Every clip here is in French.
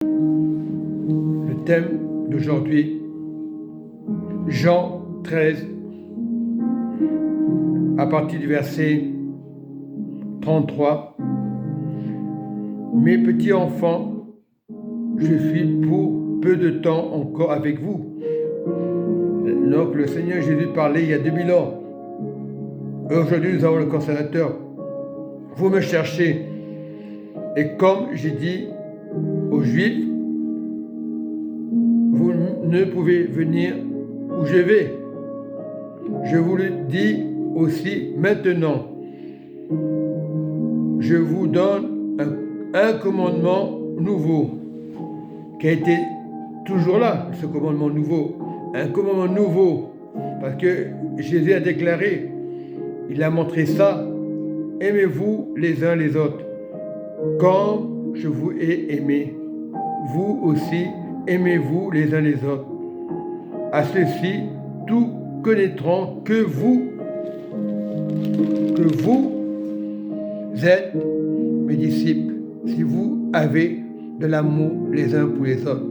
Le thème d'aujourd'hui, Jean 13, à partir du verset 33. Mes petits enfants, je suis pour peu de temps encore avec vous. Donc le Seigneur Jésus parlait il y a 2000 ans. Aujourd'hui nous avons le consolateur. Vous me cherchez. Et comme j'ai dit aux Juifs, vous ne pouvez venir où je vais. Je vous le dis aussi maintenant. Je vous donne un commandement nouveau, qui a été toujours là, ce commandement nouveau. Un commandement nouveau, parce que Jésus a déclaré, il a montré ça, aimez-vous les uns les autres, comme je vous ai aimé. Vous aussi, aimez-vous les uns les autres. À ceci, tous connaîtront que vous êtes mes disciples, si vous avez de l'amour les uns pour les autres.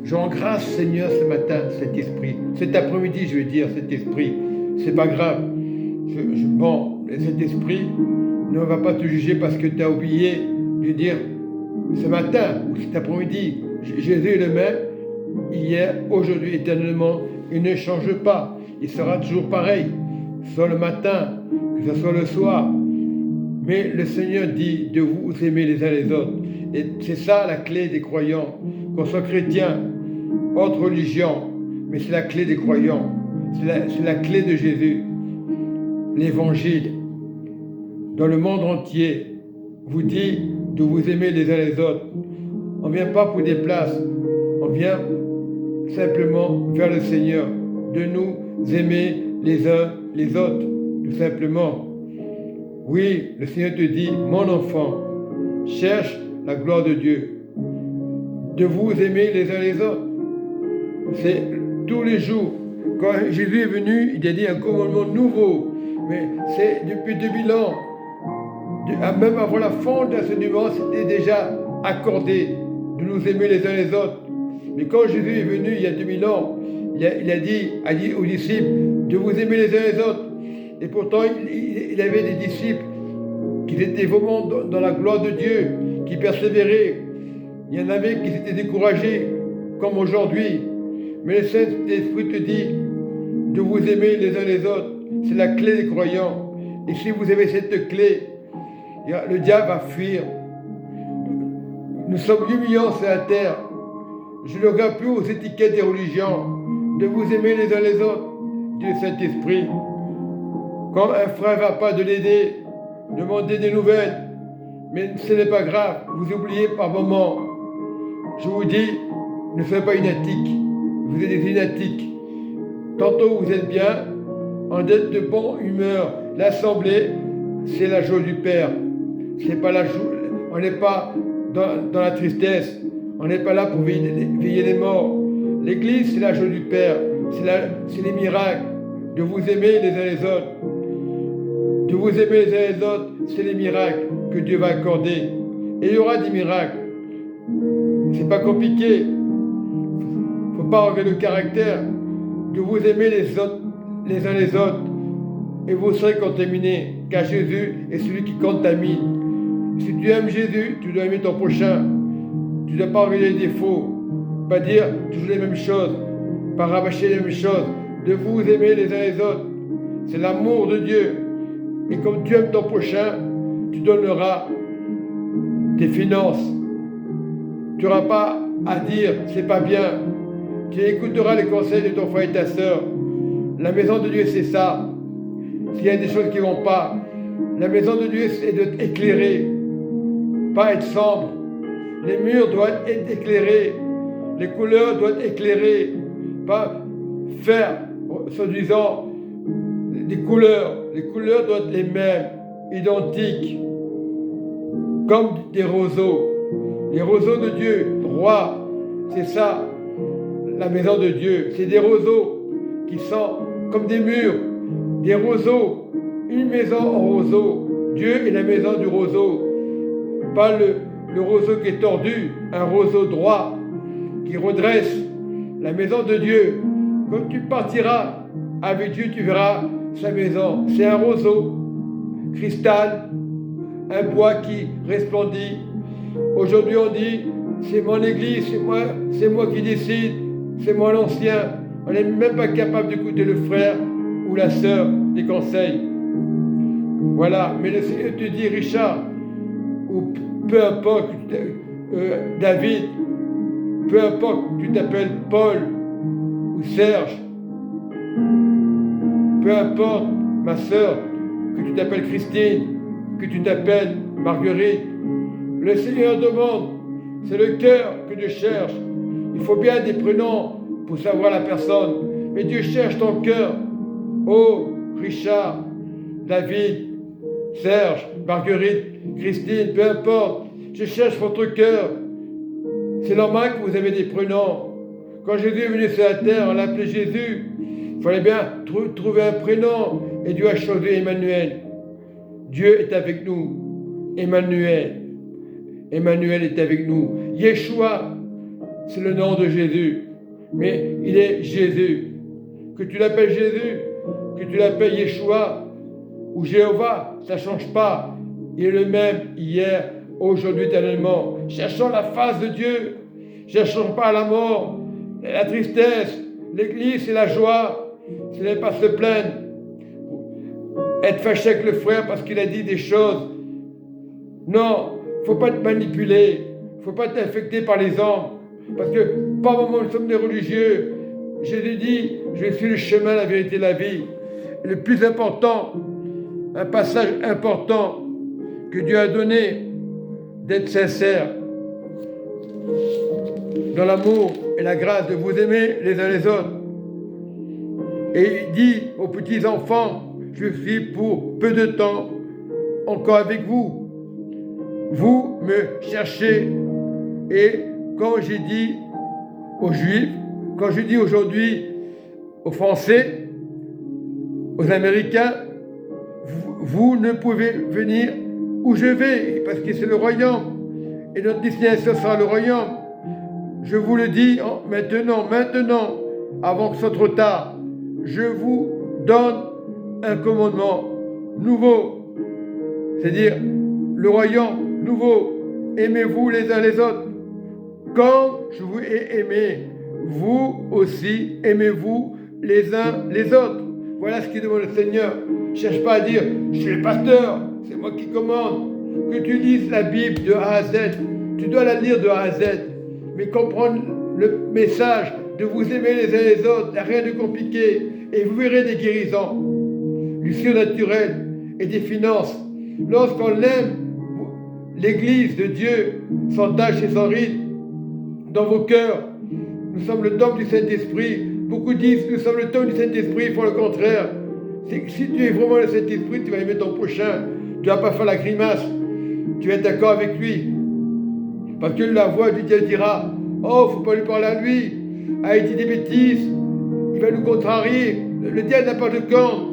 Je rends grâce, Seigneur, ce matin, cet esprit. Cet après-midi, je veux dire, cet esprit. C'est pas grave. Cet esprit ne va pas te juger parce que tu as oublié de dire ce matin ou cet après-midi. Jésus est le même, hier, aujourd'hui, éternellement. Il ne change pas. Il sera toujours pareil. Soit le matin, que ce soit le soir. Mais le Seigneur dit de vous aimer les uns les autres. Et c'est ça la clé des croyants. Qu'on soit chrétien, autre religion, mais c'est la clé des croyants. C'est la clé de Jésus. L'évangile, dans le monde entier, vous dit de vous aimer les uns les autres. On ne vient pas pour des places. On vient simplement vers le Seigneur, de nous aimer les uns les autres, tout simplement. Oui, le Seigneur te dit, mon enfant, cherche la gloire de Dieu, de vous aimer les uns les autres. C'est tous les jours. Quand Jésus est venu, il a dit un commandement nouveau, mais c'est depuis 2000 ans. Même avant la fondation du monde, c'était déjà accordé de nous aimer les uns les autres. Mais quand Jésus est venu il y a 2000 ans, il a dit aux disciples de vous aimer les uns les autres. Et pourtant, il avait des disciples qui étaient vraiment dans la gloire de Dieu, qui persévéraient. Il y en avait qui s'étaient découragés, comme aujourd'hui. Mais le Saint-Esprit te dit de vous aimer les uns les autres. C'est la clé des croyants. Et si vous avez cette clé, le diable va fuir. Nous sommes 8 millions sur la terre. Je ne regarde plus aux étiquettes des religions. De vous aimer les uns les autres, dit le Saint-Esprit. Quand un frère ne va pas, de l'aider, demander des nouvelles. Mais ce n'est pas grave, vous oubliez par moment. Je vous dis, ne soyez pas inatiques. Vous êtes des inatiques. Tantôt vous êtes bien, en êtes de bonne humeur. L'assemblée, c'est la joie du Père. C'est pas la joie, on n'est pas dans la tristesse. On n'est pas là pour veiller les morts. L'église, c'est la joie du Père. C'est les miracles. De vous aimer les uns les autres. De vous aimer les uns les autres, c'est les miracles que Dieu va accorder. Et il y aura des miracles. C'est pas compliqué. Il ne faut pas enlever le caractère. De vous aimer les uns les autres. Et vous serez contaminés. Car Jésus est celui qui contamine. Si tu aimes Jésus, tu dois aimer ton prochain. Tu ne dois pas enlever les défauts. Pas dire toujours les mêmes choses. Pas rabâcher les mêmes choses. De vous aimer les uns les autres. C'est l'amour de Dieu. Et comme tu aimes ton prochain, tu donneras tes finances. Tu n'auras pas à dire c'est pas bien. Tu écouteras les conseils de ton frère et ta sœur. La maison de Dieu, c'est ça. S'il y a des choses qui ne vont pas, la maison de Dieu, c'est d'être éclairée, pas être sombre. Les murs doivent être éclairés. Les couleurs doivent être éclairées. Pas faire, soi-disant, des couleurs. Les couleurs doivent être les mêmes, identiques. Comme des roseaux. Les roseaux de Dieu, droits. C'est ça, la maison de Dieu. C'est des roseaux qui sont comme des murs. Des roseaux. Une maison en roseau. Dieu est la maison du roseau. Pas le roseau qui est tordu, un roseau droit. qui redresse la maison de Dieu. Quand tu partiras avec Dieu, tu verras sa maison. C'est un roseau, cristal, un bois qui resplendit. Aujourd'hui, on dit, c'est mon église, c'est moi qui décide, c'est moi l'ancien. On n'est même pas capable d'écouter le frère ou la sœur des conseils. Voilà, mais le Seigneur te dit, Richard, ou peu importe, David, peu importe que tu t'appelles Paul ou Serge, peu importe, ma sœur, que tu t'appelles Christine, que tu t'appelles Marguerite, le Seigneur demande, c'est le cœur que Dieu cherche. Il faut bien des prénoms pour savoir la personne, mais Dieu cherche ton cœur. Oh, Richard, David, Serge, Marguerite, Christine, peu importe, je cherche votre cœur. C'est normal que vous avez des prénoms. Quand Jésus est venu sur la terre, on l'appelait Jésus. Il fallait bien trouver un prénom. Et Dieu a choisi Emmanuel. Dieu est avec nous. Emmanuel. Emmanuel est avec nous. Yeshua, c'est le nom de Jésus. Mais il est Jésus. Que tu l'appelles Jésus, que tu l'appelles Yeshua ou Jéhovah, ça ne change pas. Il est le même hier, aujourd'hui, éternellement. Cherchons la face de Dieu. Cherchons pas la mort, la tristesse. L'église, c'est la joie. Ce n'est pas se plaindre. Être fâché avec le frère parce qu'il a dit des choses. Non, il ne faut pas te manipuler. Il ne faut pas t'infecter par les hommes. Parce que, par moment, nous sommes des religieux. Jésus dit, je suis le chemin, la vérité, la vie. Et le plus important, un passage important que Dieu a donné, d'être sincère dans l'amour et la grâce, de vous aimer les uns les autres. Et il dit aux petits-enfants, je suis pour peu de temps encore avec vous. Vous me cherchez. Et quand j'ai dit aux Juifs, quand je dis aujourd'hui aux Français, aux Américains, vous ne pouvez venir où je vais, parce que c'est le royaume. Et notre destination sera le royaume. Je vous le dis maintenant, avant que ce soit trop tard. Je vous donne un commandement nouveau. C'est-à-dire le royaume nouveau. Aimez-vous les uns les autres. Comme je vous ai aimé, vous aussi aimez-vous les uns les autres. Voilà ce qu'il demande le Seigneur. Ne cherche pas à dire, je suis le pasteur, c'est moi qui commande. Que tu lises la Bible de A à Z. Tu dois la lire de A à Z. Mais comprendre le message de vous aimer les uns les autres, il n'y a rien de compliqué. Et vous verrez des guérisons, du surnaturel et des finances. Lorsqu'on aime l'Église de Dieu, sans tache et sans ride, dans vos cœurs, nous sommes le temple du Saint-Esprit. Beaucoup disent, nous sommes le temple du Saint-Esprit, ils font le contraire. C'est que si tu es vraiment le Saint-Esprit, tu vas aimer ton prochain. Tu ne vas pas faire la grimace. Tu vas être d'accord avec lui. Parce que la voix du Dieu dira, oh, il ne faut pas lui parler à lui. Ah, il dit des bêtises. Il va nous contrarier. Le diable n'a pas de camp.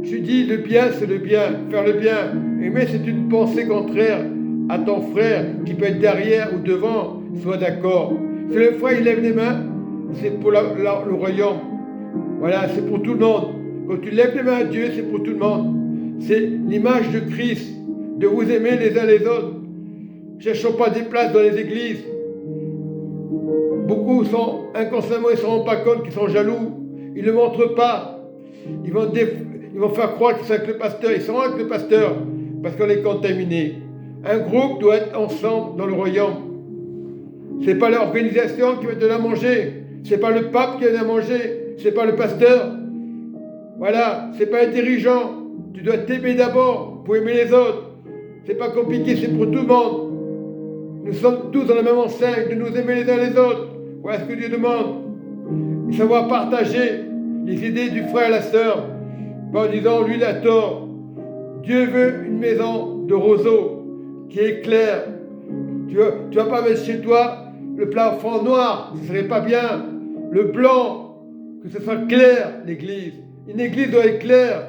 Je dis, le bien, c'est le bien. Faire le bien. Mais c'est une pensée contraire à ton frère qui peut être derrière ou devant. Sois d'accord. Si le frère, il lève les mains, c'est pour le royaume. Voilà, c'est pour tout le monde. Quand tu lèves les mains à Dieu, c'est pour tout le monde. C'est l'image de Christ, de vous aimer les uns les autres. Ne cherchons pas des places dans les églises. Beaucoup sont inconsciemment, ils ne se rendent pas compte qu'ils sont jaloux. Ils ne montrent pas. Ils vont faire croire qu'ils sont avec le pasteur. Ils sont avec le pasteur parce qu'on est contaminé. Un groupe doit être ensemble dans le royaume. Ce n'est pas l'organisation qui va te donner à manger. Ce n'est pas le pape qui va te donner à manger. Ce n'est pas le pasteur. Voilà, ce n'est pas un dirigeant. Tu dois t'aimer d'abord pour aimer les autres. Ce n'est pas compliqué, c'est pour tout le monde. Nous sommes tous dans la même enceinte, de nous aimer les uns les autres. Voilà ce que Dieu demande. Et savoir partager les idées du frère et la sœur. Pas en disant, lui il a tort. Dieu veut une maison de roseaux qui est claire. Tu vas pas mettre chez toi le plafond noir, ce ne serait pas bien. Le blanc, que ce soit clair, l'église. Une église doit être claire.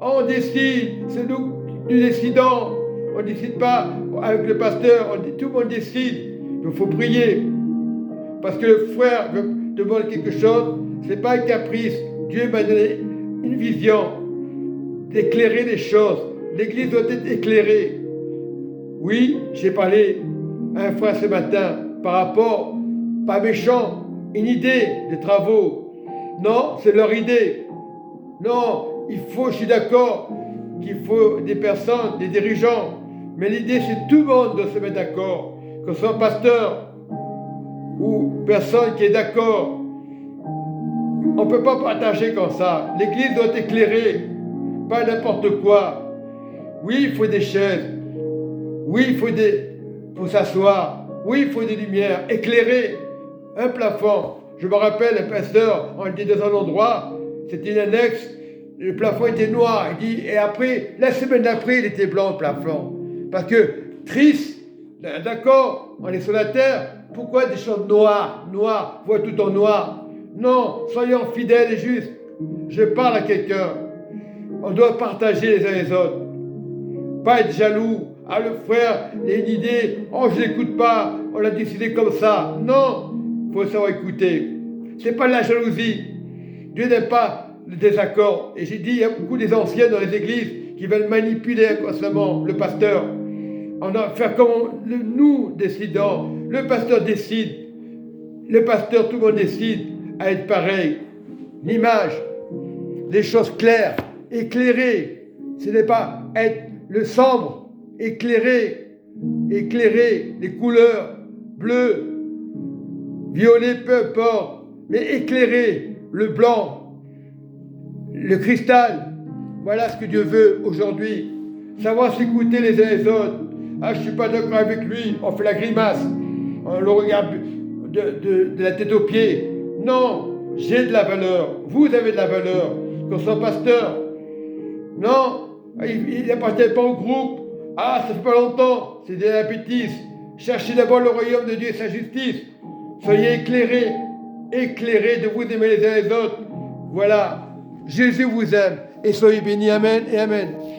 On décide, c'est nous décidons. On ne décide pas avec le pasteur, tout le monde décide. Il faut prier. parce que le frère veut demander quelque chose, ce n'est pas un caprice. Dieu m'a donné une vision d'éclairer les choses. L'Église doit être éclairée. Oui, j'ai parlé à un frère ce matin par rapport, pas méchant, une idée de travaux. Non, c'est leur idée. Non, je suis d'accord qu'il faut des personnes, des dirigeants. Mais l'idée, c'est tout le monde doit se mettre d'accord. Que ce soit pasteur ou personne qui est d'accord. On ne peut pas partager comme ça. L'Église doit être éclairée, pas n'importe quoi. Oui, il faut des chaises. Oui, il faut pour s'asseoir. Oui, il faut des lumières. Éclairer un plafond. Je me rappelle, un pasteur, on était dans un endroit, c'était une annexe, le plafond était noir. Il dit, et après, la semaine d'après, il était blanc, le plafond. Parce que, triste, d'accord, on est sur la terre, pourquoi des choses noires, voit tout en noir? Non, soyons fidèles et justes. Je parle à quelqu'un. On doit partager les uns les autres. Pas être jaloux. Ah, le frère, il a une idée. Oh, je ne l'écoute pas. On a décidé comme ça. Non, il faut savoir écouter. Ce n'est pas de la jalousie. Dieu n'aime pas le désaccord. Et j'ai dit, il y a beaucoup des anciens dans les églises qui veulent manipuler constamment le pasteur. On doit faire comme nous décidons. Le pasteur décide. Le pasteur, tout le monde décide à être pareil. L'image, les choses claires, éclairées. Ce n'est pas être le sombre, éclairer les couleurs, bleu, violet, peu importe, mais éclairer le blanc, le cristal. Voilà ce que Dieu veut aujourd'hui. Savoir s'écouter les uns les autres. Ah, je ne suis pas d'accord avec lui, on fait la grimace, on le regarde de la tête aux pieds. Non, j'ai de la valeur, vous avez de la valeur, qu'on soit pasteur. Non, il n'appartient pas au groupe. Ah, ça fait pas longtemps, c'est de la bêtise. Cherchez d'abord le royaume de Dieu et sa justice. Soyez éclairés de vous aimer les uns les autres. Voilà, Jésus vous aime et soyez bénis, amen et amen.